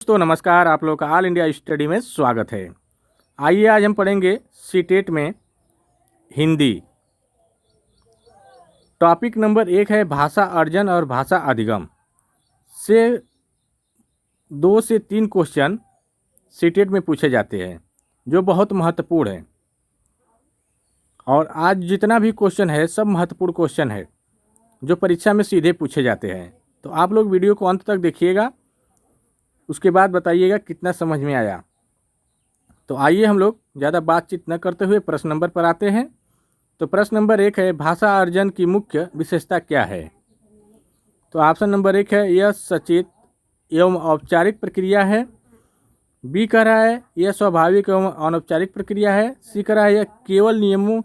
दोस्तों नमस्कार, आप लोगों का ऑल इंडिया स्टडी में स्वागत है। आइए आज हम पढ़ेंगे सीटेट में हिंदी। टॉपिक नंबर 1 है भाषा अर्जन और भाषा अधिगम से 2 से 3 क्वेश्चन सीटेट में पूछे जाते हैं जो बहुत महत्वपूर्ण है। और आज जितना भी क्वेश्चन है सब महत्वपूर्ण क्वेश्चन है जो परीक्षा में सीधे पूछे जाते हैं। तो आप लोग वीडियो को अंत तक देखिएगा, उसके बाद बताइएगा कितना समझ में आया। तो आइए हम लोग ज़्यादा बातचीत न करते हुए प्रश्न नंबर पर आते हैं। तो प्रश्न नंबर 1 है भाषा अर्जन की मुख्य विशेषता क्या है। तो ऑप्शन नंबर 1 है यह सचेत एवं औपचारिक प्रक्रिया है। बी कह रहा है यह स्वाभाविक एवं अनौपचारिक प्रक्रिया है। सी कह रहा है यह केवल नियमों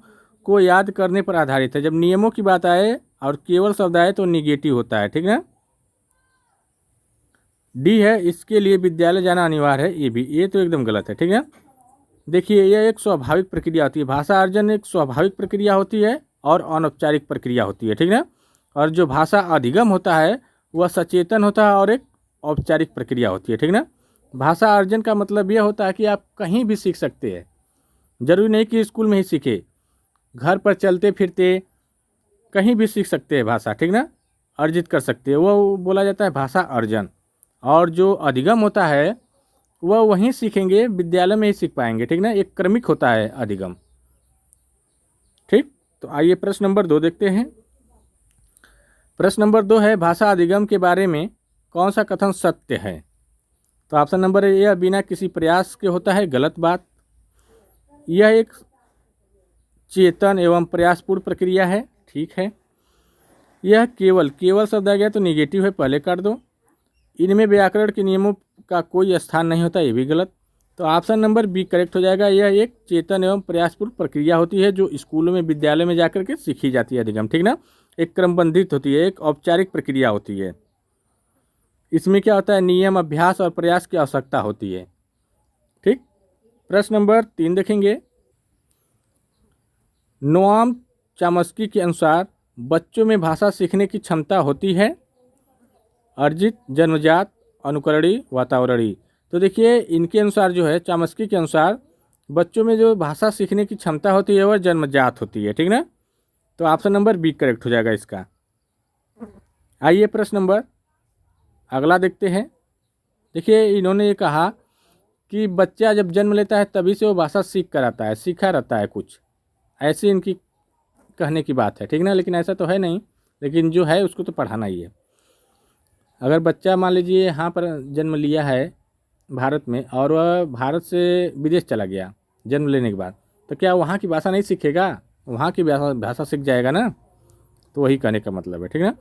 को याद करने पर आधारित है। जब नियमों की बात आए और केवल शब्द आए तो निगेटिव होता है, ठीक ना। डी है इसके लिए विद्यालय जाना अनिवार्य है। ये तो एकदम गलत है, ठीक है। देखिए यह एक स्वाभाविक प्रक्रिया होती है। भाषा अर्जन एक स्वाभाविक प्रक्रिया होती है और अनौपचारिक प्रक्रिया होती है, ठीक ना। और जो भाषा अधिगम होता है वह सचेतन होता है और एक औपचारिक प्रक्रिया होती है, ठीक ना। भाषा अर्जन का मतलब यह होता है कि आप कहीं भी सीख सकते हैं, जरूरी नहीं कि स्कूल में ही सीखे, घर पर चलते फिरते कहीं भी सीख सकते हैं भाषा, ठीक ना, अर्जित कर सकते हैं। वह बोला जाता है भाषा अर्जन। और जो अधिगम होता है वह वहीं सीखेंगे, विद्यालय में ही सीख पाएंगे, ठीक ना। एक क्रमिक होता है अधिगम, ठीक। तो आइए प्रश्न नंबर 2 देखते हैं। प्रश्न नंबर 2 है भाषा अधिगम के बारे में कौन सा कथन सत्य है। तो ऑप्शन नंबर ए यह बिना किसी प्रयास के होता है, गलत बात। यह एक चेतन एवं प्रयासपूर्ण प्रक्रिया है, ठीक है। यह केवल शब्द आ गया तो निगेटिव है, पहले कर दो। इनमें व्याकरण के नियमों का कोई स्थान नहीं होता, ये भी गलत। तो ऑप्शन नंबर बी करेक्ट हो जाएगा। यह एक चेतन एवं प्रयासपूर्ण प्रक्रिया होती है जो स्कूलों में विद्यालय में जाकर के सीखी जाती है अधिगम, ठीक ना। एक क्रमबंधित होती है, एक औपचारिक प्रक्रिया होती है। इसमें क्या होता है, नियम, अभ्यास और प्रयास की आवश्यकता होती है, ठीक। प्रश्न नंबर 3 देखेंगे। नोआम चामस्की के अनुसार बच्चों में भाषा सीखने की क्षमता होती है अर्जित, जन्मजात, अनुकरणीय, वातावरणीय। तो देखिए इनके अनुसार जो है, चामस्की के अनुसार बच्चों में जो भाषा सीखने की क्षमता होती है वह जन्मजात होती है, ठीक ना। तो ऑप्शन नंबर बी करेक्ट हो जाएगा इसका। आइए प्रश्न नंबर अगला देखते हैं। देखिए इन्होंने ये कहा कि बच्चा जब जन्म लेता है तभी से वो भाषा सीख कर आता है, सीखा रहता है कुछ, ऐसी इनकी कहने की बात है, ठीक ना। लेकिन ऐसा तो है नहीं, लेकिन जो है उसको तो पढ़ाना ही है। अगर बच्चा मान लीजिए यहाँ पर जन्म लिया है भारत में और वह भारत से विदेश चला गया जन्म लेने के बाद, तो क्या वहाँ की भाषा नहीं सीखेगा, वहाँ की भाषा सीख जाएगा ना। तो वही कहने का मतलब है, ठीक ना।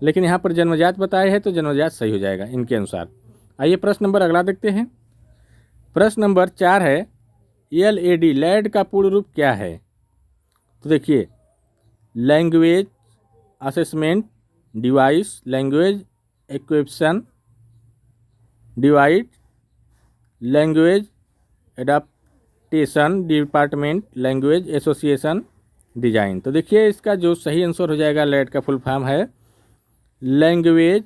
लेकिन यहाँ पर जन्मजात बताए हैं तो जन्मजात सही हो जाएगा इनके अनुसार। आइए प्रश्न नंबर अगला देखते हैं। प्रश्न नंबर 4 है LAD लैड का पूर्ण रूप क्या है। तो देखिए language assessment device, language acquisition device, language adaptation department, language association design. तो देखिए इसका जो सही आंसर हो जाएगा, लैड का फुल फॉर्म है लैंग्वेज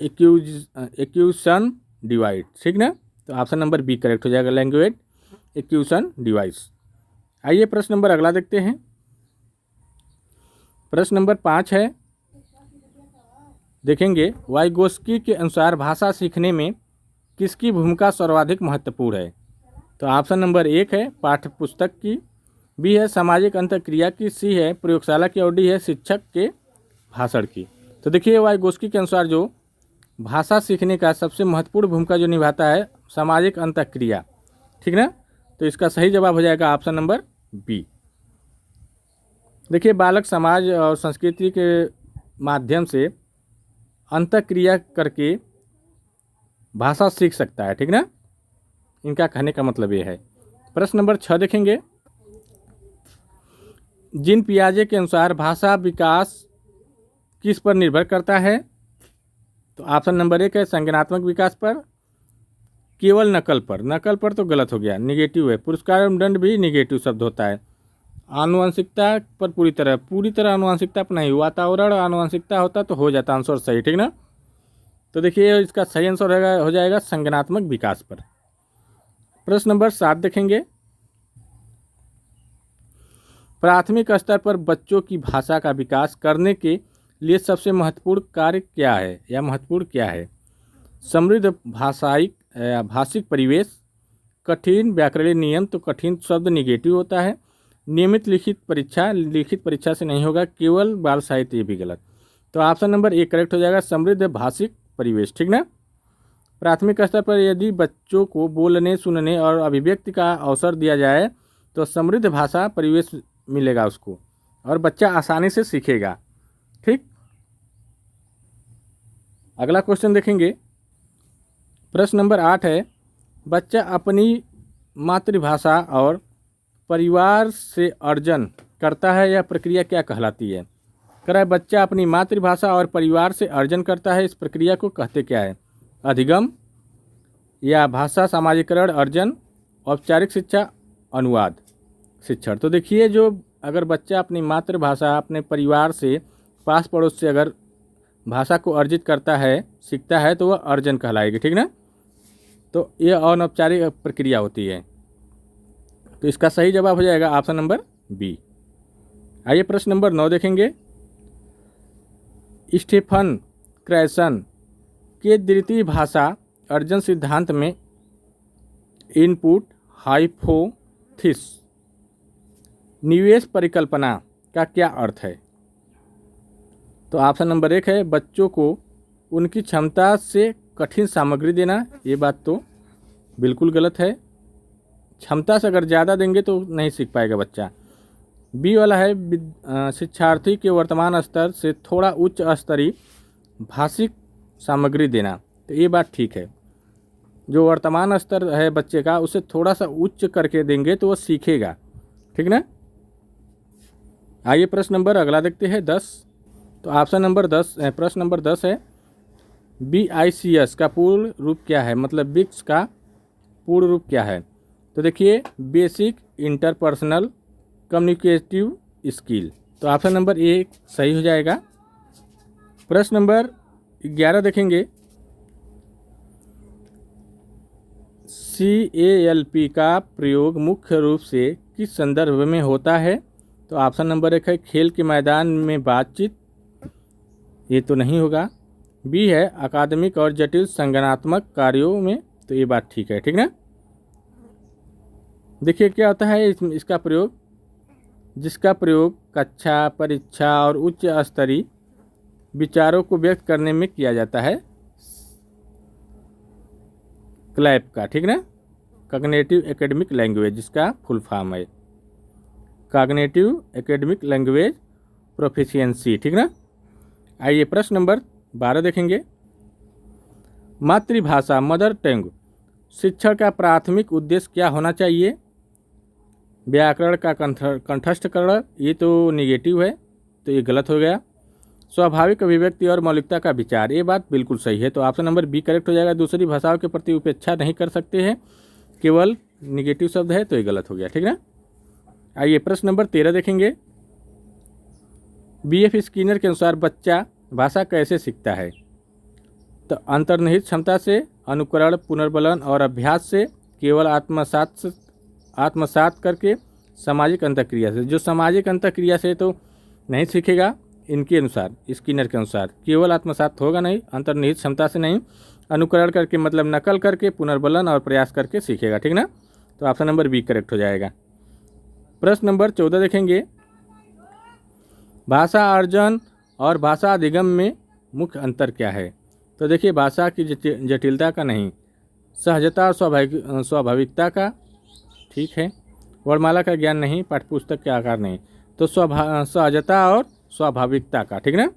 एक्विजिशन डिवाइस, ठीक ना। तो ऑप्शन नंबर बी करेक्ट हो जाएगा, लैंग्वेज एक्विजिशन डिवाइस। आइए प्रश्न नंबर अगला देखते हैं। प्रश्न नंबर 5 है, देखेंगे वाइगोस्की के अनुसार भाषा सीखने में किसकी भूमिका सर्वाधिक महत्वपूर्ण है। तो ऑप्शन नंबर 1 है पाठ्य पुस्तक की, बी है सामाजिक अंतःक्रिया की, सी है प्रयोगशाला की और डी है शिक्षक के भाषण की। तो देखिए वाइगोस्की के अनुसार जो भाषा सीखने का सबसे महत्वपूर्ण भूमिका जो निभाता है सामाजिक अंतःक्रिया, ठीक ना। तो इसका सही जवाब हो जाएगा ऑप्शन नंबर बी। देखिए बालक समाज और संस्कृति के माध्यम से अंतःक्रिया करके भाषा सीख सकता है, ठीक ना। इनका कहने का मतलब ये है। प्रश्न नंबर 6 देखेंगे। जीन पियाजे के अनुसार भाषा विकास किस पर निर्भर करता है। तो ऑप्शन नंबर 1 है संज्ञानात्मक विकास पर, केवल नकल पर। नकल पर तो गलत हो गया, निगेटिव है। पुरस्कार एवं दंड भी निगेटिव शब्द होता है। आनुवंशिकता पर पूरी तरह आनुवंशिकता पर नहीं, वातावरण आनुवंशिकता होता तो हो जाता आंसर सही, ठीक ना। तो देखिए इसका सही आंसर हो जाएगा संज्ञानात्मक विकास पर। प्रश्न नंबर 7 देखेंगे, प्राथमिक स्तर पर बच्चों की भाषा का विकास करने के लिए सबसे महत्वपूर्ण कार्य क्या है या महत्वपूर्ण क्या है? समृद्ध भाषिक परिवेश, कठिन व्याकरणिक नियम, तो कठिन शब्द निगेटिव होता है। नियमित लिखित परीक्षा से नहीं होगा, केवल बाल साहित्य, ये भी गलत। तो ऑप्शन नंबर ए करेक्ट हो जाएगा, समृद्ध भाषिक परिवेश, ठीक ना। प्राथमिक स्तर पर यदि बच्चों को बोलने, सुनने और अभिव्यक्ति का अवसर दिया जाए तो समृद्ध भाषा परिवेश मिलेगा उसको और बच्चा आसानी से सीखेगा, ठीक। अगला क्वेश्चन देखेंगे, प्रश्न नंबर 8 है, बच्चा अपनी मातृभाषा और परिवार से अर्जन करता है, यह प्रक्रिया क्या कहलाती है? कह रहा है बच्चा अपनी मातृभाषा और परिवार से अर्जन करता है, इस प्रक्रिया को कहते क्या है? अधिगम या भाषा सामाजिकरण, अर्जन, औपचारिक शिक्षा, अनुवाद, शिक्षण। तो देखिए जो अगर बच्चा अपनी मातृभाषा अपने परिवार से, पास पड़ोस से अगर भाषा को अर्जित करता है, सीखता है, तो वह अर्जन कहलाएगी, ठीक ना। तो यह अनौपचारिक प्रक्रिया होती है। तो इसका सही जवाब हो जाएगा ऑप्शन नंबर बी। आइए प्रश्न नंबर 9 देखेंगे, स्टीफन क्रैसन के द्वितीय भाषा अर्जन सिद्धांत में इनपुट हाइपोथेसिस निवेश परिकल्पना का क्या अर्थ है? तो ऑप्शन नंबर 1 है बच्चों को उनकी क्षमता से कठिन सामग्री देना, ये बात तो बिल्कुल गलत है। क्षमता से अगर ज़्यादा देंगे तो नहीं सीख पाएगा बच्चा। बी वाला है शिक्षार्थी के वर्तमान स्तर से थोड़ा उच्च स्तरीय भाषिक सामग्री देना, तो ये बात ठीक है। जो वर्तमान स्तर है बच्चे का उसे थोड़ा सा उच्च करके देंगे तो वो सीखेगा, ठीक ना। आइए प्रश्न नंबर अगला देखते हैं 10। तो ऑप्शन नंबर 10 प्रश्न नंबर 10 है, BICS का पूर्ण रूप क्या है, मतलब बिक्स का पूर्ण रूप क्या है? तो देखिए बेसिक इंटरपर्सनल कम्युनिकेटिव स्किल। तो ऑप्शन नंबर ए सही हो जाएगा। प्रश्न नंबर 11 देखेंगे, CALP का प्रयोग मुख्य रूप से किस संदर्भ में होता है? तो ऑप्शन नंबर 1 है खेल के मैदान में बातचीत, ये तो नहीं होगा। बी है अकादमिक और जटिल संज्ञानात्मक कार्यों में, तो ये बात ठीक है, ठीक ना। देखिए क्या होता है इसका प्रयोग, जिसका प्रयोग कक्षा, परीक्षा और उच्च स्तरीय विचारों को व्यक्त करने में किया जाता है, क्लैप का, ठीक ना। कॉग्निटिव एकेडमिक लैंग्वेज इसका फुल फॉर्म है, कॉग्निटिव एकेडमिक लैंग्वेज प्रोफिशिएंसी, ठीक ना। आइए प्रश्न नंबर 12 देखेंगे, मातृभाषा मदर टंग शिक्षण का प्राथमिक उद्देश्य क्या होना चाहिए? व्याकरण का कंठस्थकरण, ये तो निगेटिव है, तो ये गलत हो गया। स्वाभाविक अभिव्यक्ति और मौलिकता का विचार, ये बात बिल्कुल सही है, तो ऑप्शन नंबर बी करेक्ट हो जाएगा। दूसरी भाषाओं के प्रति उपेक्षा नहीं कर सकते हैं, केवल निगेटिव शब्द है, तो ये गलत हो गया, ठीक ना। आइए प्रश्न नंबर 13 देखेंगे, BF स्किनर के अनुसार बच्चा भाषा कैसे सीखता है? तो अंतर्निहित क्षमता से, अनुकरण, पुनर्बलन और अभ्यास से, केवल आत्मसात करके, सामाजिक अंतःक्रिया से। जो सामाजिक अंतःक्रिया से तो नहीं सीखेगा, इनके अनुसार, स्किनर के अनुसार केवल आत्मसात होगा नहीं, अंतर्निहित क्षमता से नहीं, अनुकरण करके मतलब नकल करके, पुनर्बलन और प्रयास करके सीखेगा, ठीक ना। तो ऑप्शन नंबर बी करेक्ट हो जाएगा। प्रश्न नंबर 14 देखेंगे, भाषा अर्जन और भाषा अधिगम में मुख्य अंतर क्या है? तो देखिए भाषा की जटिलता का नहीं, सहजता और स्वाभाविकता का, ठीक है। वर्णमाला का ज्ञान नहीं, पाठ्यपुस्तक के आकार नहीं, तो सहजता और स्वाभाविकता का, ठीक ना।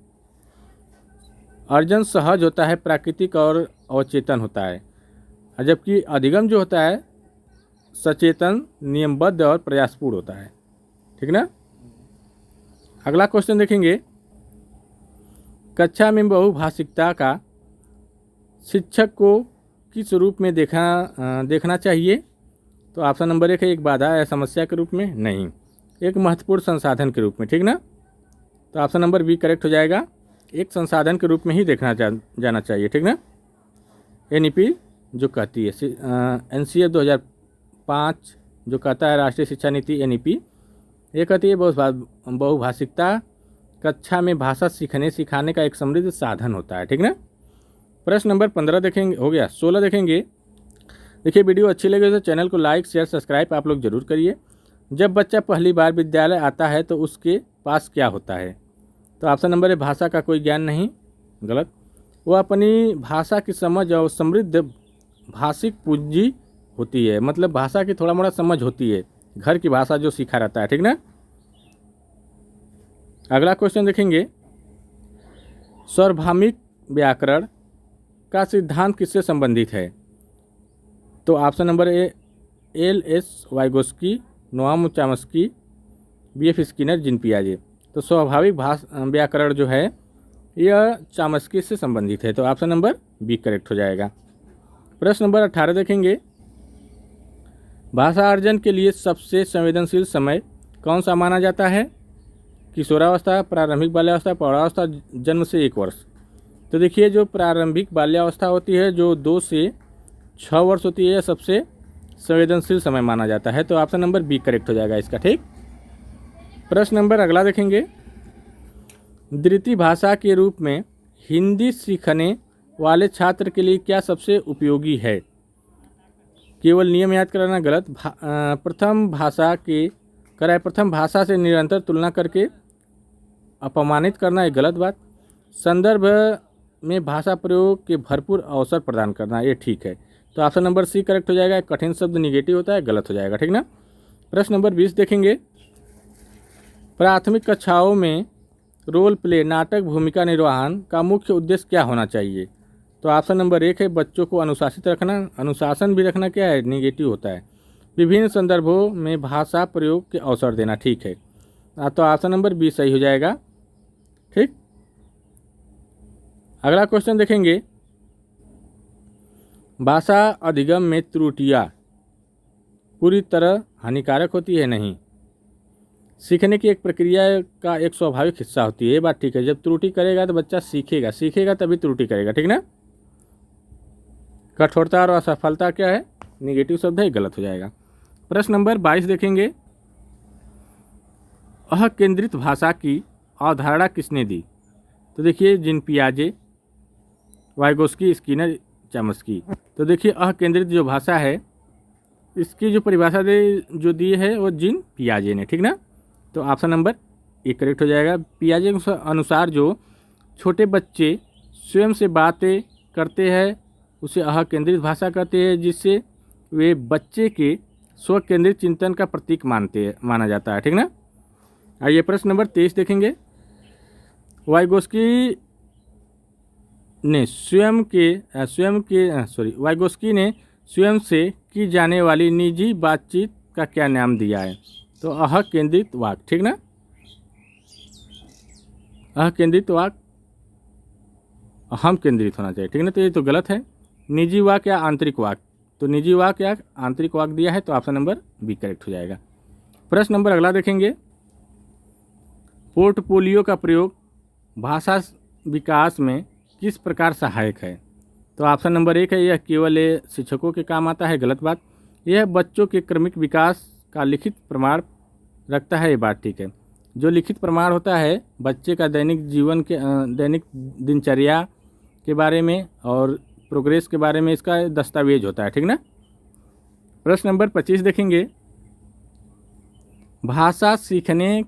अर्जन सहज होता है, प्राकृतिक और अवचेतन होता है, जबकि अधिगम जो होता है सचेतन, नियमबद्ध और प्रयासपूर्ण होता है, ठीक ना। अगला क्वेश्चन देखेंगे, कक्षा में बहुभाषिकता का शिक्षक को किस रूप में देखना चाहिए? तो ऑप्शन नंबर 1 है एक बाधा या समस्या के रूप में, नहीं, एक महत्वपूर्ण संसाधन के रूप में, ठीक ना। तो ऑप्शन नंबर बी करेक्ट हो जाएगा, एक संसाधन के रूप में ही देखना जाना चाहिए, ठीक ना। NEP जो कहती है NCF 2005 जो कहता है राष्ट्रीय शिक्षा नीति NEP, ये कहती है बहुभाषिकता कक्षा में भाषा सीखने सिखाने का एक समृद्ध साधन होता है। ठीक ना। प्रश्न नंबर 15 देखेंगे, हो गया। 16 देखेंगे। देखिए वीडियो अच्छी लगे तो चैनल को लाइक शेयर सब्सक्राइब आप लोग जरूर करिए। जब बच्चा पहली बार विद्यालय आता है तो उसके पास क्या होता है? तो ऑप्शन नंबर है भाषा का कोई ज्ञान नहीं, गलत। वो अपनी भाषा की समझ और समृद्ध भाषिक पूंजी होती है, मतलब भाषा की थोड़ा मोड़ा समझ होती है, घर की भाषा जो सीखा रहता है। ठीक ना। अगला क्वेश्चन देखेंगे, सार्वभौमिक व्याकरण का सिद्धांत किससे संबंधित है? तो option number A L.S. Vygotsky, Noam Chomsky, B.F. Skinner, Jean पियाजे। तो स्वाभाविक व्याकरण जो है यह चॉम्स्की से संबंधित है, तो ऑप्शन नंबर बी करेक्ट हो जाएगा। प्रश्न नंबर 18 देखेंगे, भाषा अर्जन के लिए सबसे संवेदनशील समय कौन सा माना जाता है? किशोरावस्था, प्रारंभिक बाल्यावस्था, प्रौढ़ावस्था, जन्म से 1 वर्ष। तो देखिए जो प्रारंभिक बाल्यावस्था होती है जो 2 से 6 वर्ष होती है, सबसे संवेदनशील समय माना जाता है, तो ऑप्शन नंबर बी करेक्ट हो जाएगा इसका। ठीक। प्रश्न नंबर अगला देखेंगे, द्वितीय भाषा के रूप में हिंदी सीखने वाले छात्र के लिए क्या सबसे उपयोगी है? केवल नियम याद कराना, गलत। प्रथम भाषा से निरंतर तुलना करके अपमानित करना, एक गलत बात। संदर्भ में भाषा प्रयोग के भरपूर अवसर प्रदान करना, ये ठीक है, तो ऑप्शन नंबर सी करेक्ट हो जाएगा। कठिन शब्द निगेटिव होता है, गलत हो जाएगा। ठीक ना। प्रश्न नंबर 20 देखेंगे, प्राथमिक कक्षाओं में रोल प्ले नाटक भूमिका निर्वहन का मुख्य उद्देश्य क्या होना चाहिए? तो ऑप्शन नंबर 1 है बच्चों को अनुशासित रखना। अनुशासन भी रखना क्या है, निगेटिव होता है। विभिन्न संदर्भों में भाषा प्रयोग के अवसर देना, ठीक है, तो ऑप्शन नंबर बी सही हो जाएगा। ठीक। अगला क्वेश्चन देखेंगे, भाषा अधिगम में त्रुटियां पूरी तरह हानिकारक होती है? नहीं, सीखने की एक प्रक्रिया का एक स्वाभाविक हिस्सा होती है, ये बात ठीक है। जब त्रुटि करेगा तो बच्चा सीखेगा तभी त्रुटि करेगा। ठीक ना। कठोरता और असफलता क्या है, निगेटिव शब्द है, गलत हो जाएगा। प्रश्न नंबर 22 देखेंगे, अकेंद्रित भाषा की अवधारणा किसने दी? तो देखिए जीन पियाजे, वाइगोस्की, स्किनर, चॉम्स्की। तो देखिए अकेंद्रित जो भाषा है इसकी जो परिभाषा जो दी है वो जीन पियाजे ने। ठीक ना। तो ऑप्शन नंबर ए करेक्ट हो जाएगा। पियाजे के अनुसार जो छोटे बच्चे स्वयं से बातें करते हैं उसे अकेंद्रित भाषा कहते हैं, जिससे वे बच्चे के स्व केंद्रित चिंतन का प्रतीक माना जाता है। ठीक ना। आइए प्रश्न नंबर 23 देखेंगे, वाइगोस्की ने स्वयं से की जाने वाली निजी बातचीत का क्या नाम दिया है? तो अकेंद्रित वाक्य। ठीक ना। अकेंद्रित वाक्य अहम केंद्रित होना चाहिए। ठीक ना। तो ये तो गलत है, निजी वाक्य या आंतरिक वाक्य। तो निजी वाक्य या आंतरिक वाक्य दिया है, तो ऑप्शन नंबर बी करेक्ट हो जाएगा। प्रश्न नंबर अगला देखेंगे, पोर्टफोलियो का प्रयोग भाषा विकास में किस प्रकार सहायक है? तो ऑप्शन नंबर 1 है यह केवल शिक्षकों के काम आता है, गलत बात। यह बच्चों के क्रमिक विकास का लिखित प्रमाण रखता है, ये बात ठीक है। जो लिखित प्रमाण होता है बच्चे का दैनिक दिनचर्या के बारे में और प्रोग्रेस के बारे में इसका दस्तावेज होता है। ठीक ना। प्रश्न नंबर 25 देखेंगे, भाषा सीखने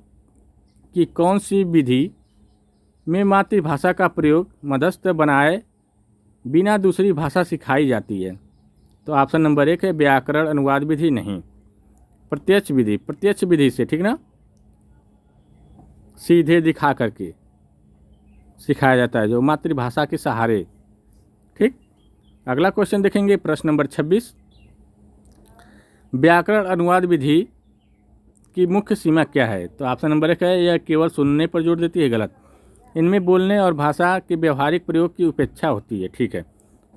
की कौन सी विधि में मातृभाषा का प्रयोग मध्यस्थ बनाए बिना दूसरी भाषा सिखाई जाती है? तो ऑप्शन नंबर 1 है व्याकरण अनुवाद विधि। नहीं, प्रत्यक्ष विधि से। ठीक ना। सीधे दिखा करके सिखाया जाता है जो मातृभाषा के सहारे। ठीक। अगला क्वेश्चन देखेंगे, प्रश्न नंबर 26, व्याकरण अनुवाद विधि की मुख्य सीमा क्या है? तो ऑप्शन नंबर 1 है यह केवल सुनने पर जोर देती है, गलत। इनमें बोलने और भाषा के व्यवहारिक प्रयोग की उपेक्षा होती है। ठीक है,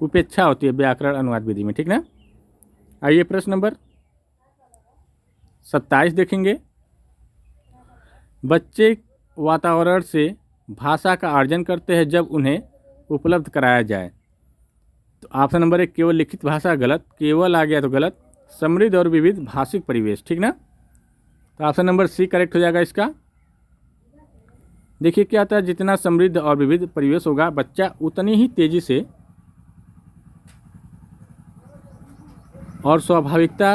उपेक्षा होती है व्याकरण अनुवाद विधि में। ठीक ना। आइए प्रश्न नंबर 27 देखेंगे, बच्चे वातावरण से भाषा का अर्जन करते हैं जब उन्हें उपलब्ध कराया जाए। तो ऑप्शन नंबर 1 केवल लिखित भाषा गलत, केवल आ गया तो गलत। समृद्ध और विविध भाषिक परिवेश, ठीक ना। तो ऑप्शन नंबर सी करेक्ट हो जाएगा इसका। देखिए क्या होता है, जितना समृद्ध और विविध परिवेश होगा बच्चा उतनी ही तेजी से और स्वाभाविकता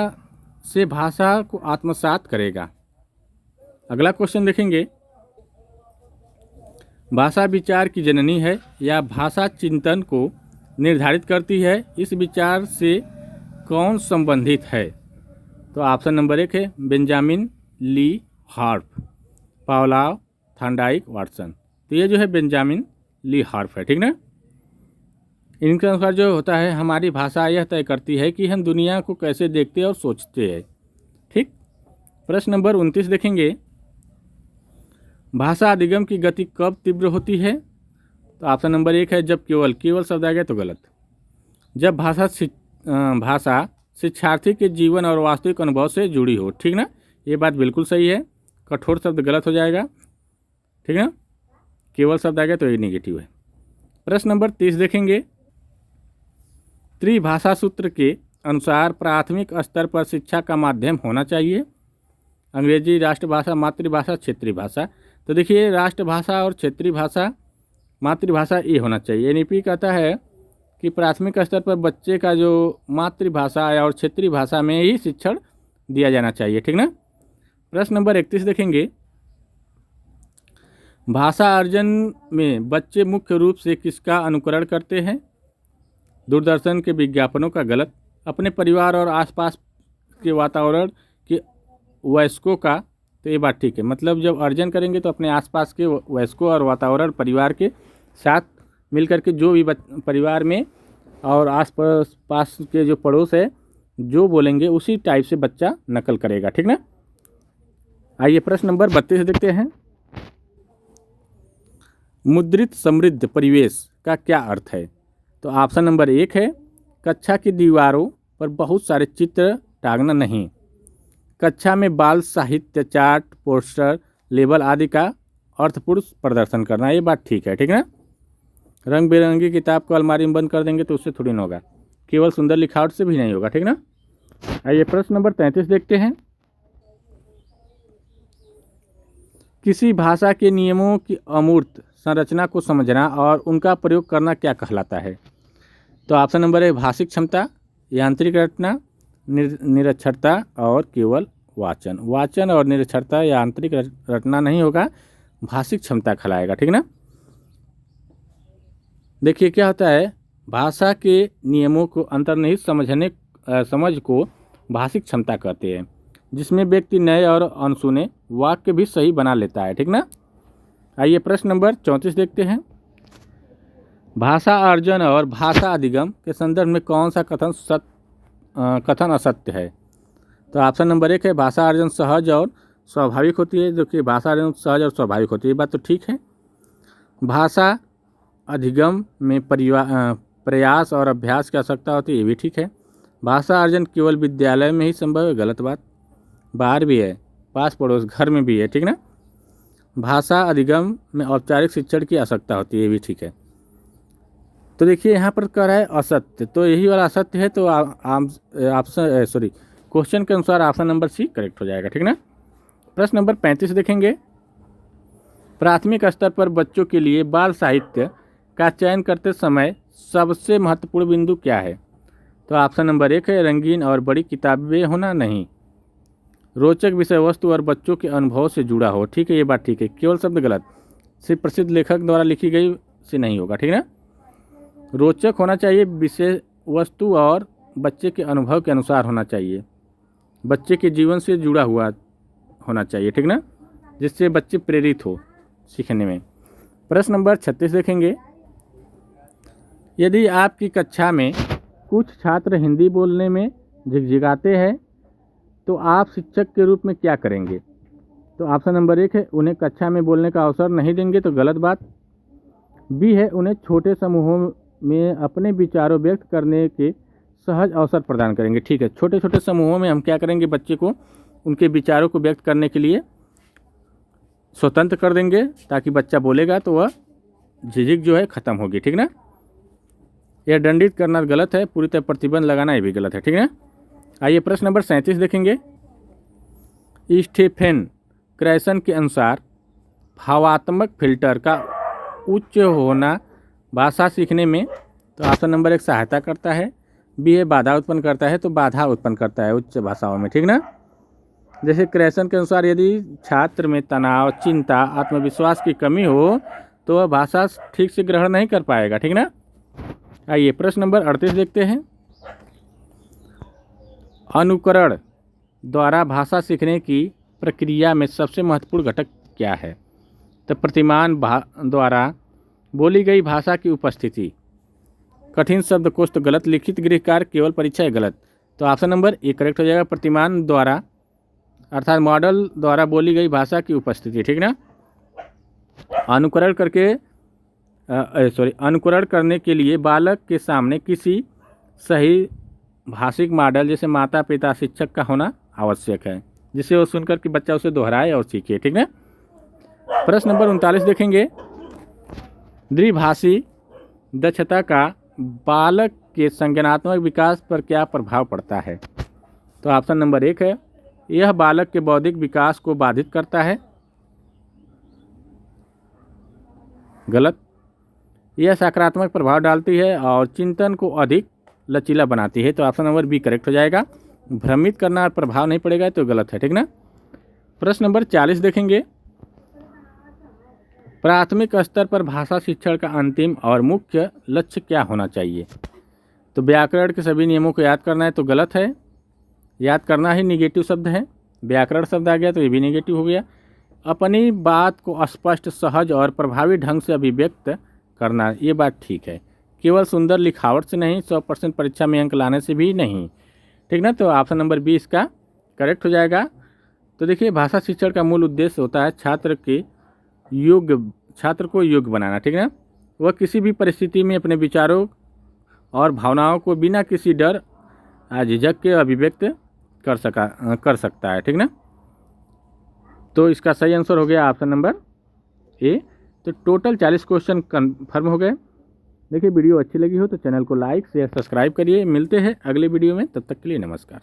से भाषा को आत्मसात करेगा। अगला क्वेश्चन देखेंगे, भाषा विचार की जननी है या भाषा चिंतन को निर्धारित करती है, इस विचार से कौन संबंधित है? तो ऑप्शन नंबर 1 है बेंजामिन ली हार्प, पावलोव, थॉर्नडाइक, वाटसन। तो ये जो है बेंजामिन ली हार्प है, ठीक ना। इनके अनुसार जो होता है, हमारी भाषा यह तय करती है कि हम दुनिया को कैसे देखते और सोचते हैं, ठीक। प्रश्न नंबर 29 देखेंगे, भाषा अधिगम की गति कब तीव्र होती है? तो ऑप्शन नंबर 1 है जब केवल शब्द आ गया तो गलत। जब भाषा शिक्षार्थी के जीवन और वास्तविक अनुभव से जुड़ी हो, ठीक ना, ये बात बिल्कुल सही है। कठोर शब्द गलत हो जाएगा, ठीक ना। केवल शब्द आ गया तो ये नेगेटिव है। प्रश्न नंबर 30 देखेंगे, त्रिभाषा सूत्र के अनुसार प्राथमिक स्तर पर शिक्षा का माध्यम होना चाहिए अंग्रेजी, राष्ट्रभाषा, मातृभाषा, क्षेत्रीय भाषा। तो देखिए, राष्ट्रभाषा और क्षेत्रीय भाषा, मातृभाषा ये होना चाहिए। एनईपी कहता है कि प्राथमिक स्तर पर बच्चे का जो मातृभाषा और क्षेत्रीय भाषा में ही शिक्षण दिया जाना चाहिए, ठीक ना। प्रश्न नंबर 31 देखेंगे, भाषा अर्जन में बच्चे मुख्य रूप से किसका अनुकरण करते हैं? दूरदर्शन के विज्ञापनों का गलत, अपने परिवार और आसपास के वातावरण के वयस्कों का, तो ये बात ठीक है। मतलब जब अर्जन करेंगे तो अपने आसपास के वयस्कों और वातावरण परिवार के साथ मिलकर के जो भी परिवार में और आसपास के जो पड़ोस है जो बोलेंगे उसी टाइप से बच्चा नकल करेगा, ठीक ना। आइए प्रश्न नंबर 32 देखते हैं, मुद्रित समृद्ध परिवेश का क्या अर्थ है? तो ऑप्शन नंबर 1 है कक्षा की दीवारों पर बहुत सारे चित्र टांगना नहीं, कक्षा में बाल साहित्य, चार्ट, पोस्टर, लेबल आदि का अर्थपूर्ण प्रदर्शन करना, ये बात ठीक है, ठीक ना। रंग बिरंगी किताब को अलमारी में बंद कर देंगे तो उससे थोड़ी ना होगा, केवल सुंदर लिखावट से भी नहीं होगा, ठीक ना। आइए प्रश्न नंबर 33 देखते हैं, किसी भाषा के नियमों की अमूर्त संरचना को समझना और उनका प्रयोग करना क्या कहलाता है? तो ऑप्शन नंबर 1 भाषिक क्षमता, यांत्रिक रटना, निरक्षरता और केवल वाचन। वाचन और निरक्षरता या आंतरिक रटना नहीं होगा, भाषिक क्षमता कहलाएगा, ठीक ना। देखिए क्या होता है, भाषा के नियमों को अंतर्निहित समझ को भाषिक क्षमता कहते हैं, जिसमें व्यक्ति नए और अनसुने वाक्य भी सही बना लेता है, ठीक ना। आइए प्रश्न नंबर 34 देखते हैं, भाषा अर्जन और भाषा अधिगम के संदर्भ में कौन सा कथन असत्य है? तो ऑप्शन नंबर 1 है भाषा अर्जन सहज और स्वाभाविक होती है, जो कि भाषा अर्जन सहज और स्वाभाविक होती है, ये बात तो ठीक है। भाषा अधिगम में प्रयास और अभ्यास की आवश्यकता होती है, ये भी ठीक है। भाषा अर्जन केवल विद्यालय में ही संभव है, गलत बात, बाहर भी है, पास पड़ोस घर में भी है, ठीक ना। भाषा अधिगम में औपचारिक शिक्षण की आवश्यकता होती है, ये भी ठीक है। तो देखिए यहाँ पर कह रहा है असत्य, तो यही वाला असत्य है, तो क्वेश्चन के अनुसार ऑप्शन नंबर सी करेक्ट हो जाएगा, ठीक ना। प्रश्न नंबर 35 देखेंगे, प्राथमिक स्तर पर बच्चों के लिए बाल साहित्य का चयन करते समय सबसे महत्वपूर्ण बिंदु क्या है? तो ऑप्शन नंबर 1 है रंगीन और बड़ी किताबें होना नहीं, रोचक विषय वस्तु और बच्चों के अनुभव से जुड़ा हो, ठीक है, ये बात ठीक है। केवल शब्द गलत, सिर्फ प्रसिद्ध लेखक द्वारा लिखी गई से नहीं होगा, ठीक ना। रोचक होना चाहिए, विषय वस्तु और बच्चे के अनुभव के अनुसार होना चाहिए, बच्चे के जीवन से जुड़ा हुआ होना चाहिए, ठीक ना, जिससे बच्चे प्रेरित हो सीखने में। प्रश्न नंबर 36 देखेंगे, यदि आपकी कक्षा में कुछ छात्र हिंदी बोलने में झिकझिकाते हैं तो आप शिक्षक के रूप में क्या करेंगे? तो ऑप्शन नंबर 1 है उन्हें कक्षा में बोलने का अवसर नहीं देंगे, तो गलत बात। बी है उन्हें छोटे समूहों में अपने विचारों व्यक्त करने के सहज अवसर प्रदान करेंगे, ठीक है। छोटे छोटे समूहों में हम क्या करेंगे, बच्चे को उनके विचारों को व्यक्त करने के लिए स्वतंत्र कर देंगे, ताकि बच्चा बोलेगा तो वह झिझक जो है ख़त्म होगी, ठीक ना। यह दंडित करना गलत है, पूरी तरह प्रतिबंध लगाना ये भी गलत है, ठीक है। आइए प्रश्न नंबर 37 देखेंगे। स्टीफेन क्रैसन के अनुसार भावात्मक फिल्टर का उच्च होना भाषा सीखने में, तो ऑप्शन नंबर 1 सहायता करता है, बी है बाधा उत्पन्न करता है, तो बाधा उत्पन्न करता है उच्च भाषाओं में, ठीक ना। जैसे क्रैसन के अनुसार यदि छात्र में तनाव, चिंता, आत्मविश्वास की कमी हो तो वह भाषा ठीक से ग्रहण नहीं कर पाएगा, ठीक ना। आइए प्रश्न नंबर 38 देखते हैं। अनुकरण द्वारा भाषा सीखने की प्रक्रिया में सबसे महत्वपूर्ण घटक क्या है? तो प्रतिमान द्वारा बोली गई भाषा की उपस्थिति, कठिन शब्दकोश तो गलत, लिखित गृह कार्य, केवल परीक्षा है गलत, तो ऑप्शन नंबर 1 करेक्ट हो जाएगा। प्रतिमान द्वारा अर्थात मॉडल द्वारा बोली गई भाषा की उपस्थिति, ठीक ना। अनुकरण करने के लिए बालक के सामने किसी सही भाषिक मॉडल जैसे माता पिता शिक्षक का होना आवश्यक है, जिसे वो सुनकर कि बच्चा उसे दोहराए और सीखे, ठीक है। प्रश्न नंबर 39 देखेंगे। द्विभाषी दक्षता का बालक के संज्ञानात्मक विकास पर क्या प्रभाव पड़ता है? तो ऑप्शन नंबर 1 है, यह बालक के बौद्धिक विकास को बाधित करता है, गलत। यह सकारात्मक प्रभाव डालती है और चिंतन को अधिक लचीला बनाती है, तो ऑप्शन नंबर बी करेक्ट हो जाएगा। भ्रमित करना और प्रभाव नहीं पड़ेगा तो गलत है, ठीक ना। प्रश्न नंबर 40 देखेंगे। प्राथमिक स्तर पर भाषा शिक्षण का अंतिम और मुख्य लक्ष्य क्या होना चाहिए? तो व्याकरण के सभी नियमों को याद करना है, तो गलत है। याद करना ही निगेटिव शब्द है, व्याकरण शब्द आ गया तो ये भी निगेटिव हो गया। अपनी बात को स्पष्ट, सहज और प्रभावी ढंग से अभिव्यक्त करना, ये बात ठीक है। केवल सुंदर लिखावट से नहीं, 100% परीक्षा में अंक लाने से भी नहीं, ठीक ना। तो ऑप्शन नंबर 20 इसका करेक्ट हो जाएगा। तो देखिए भाषा शिक्षण का मूल उद्देश्य होता है छात्र को योग्य बनाना, ठीक है। वह किसी भी परिस्थिति में अपने विचारों और भावनाओं को बिना किसी डर झिझक के अभिव्यक्त कर सकता है, ठीक ना। तो इसका सही आंसर हो गया ऑप्शन नंबर ए। तो टोटल 40 क्वेश्चन कन्फर्म हो गए। देखिए वीडियो अच्छी लगी हो तो चैनल को लाइक शेयर सब्सक्राइब करिए। मिलते हैं अगले वीडियो में, तब तक के लिए नमस्कार।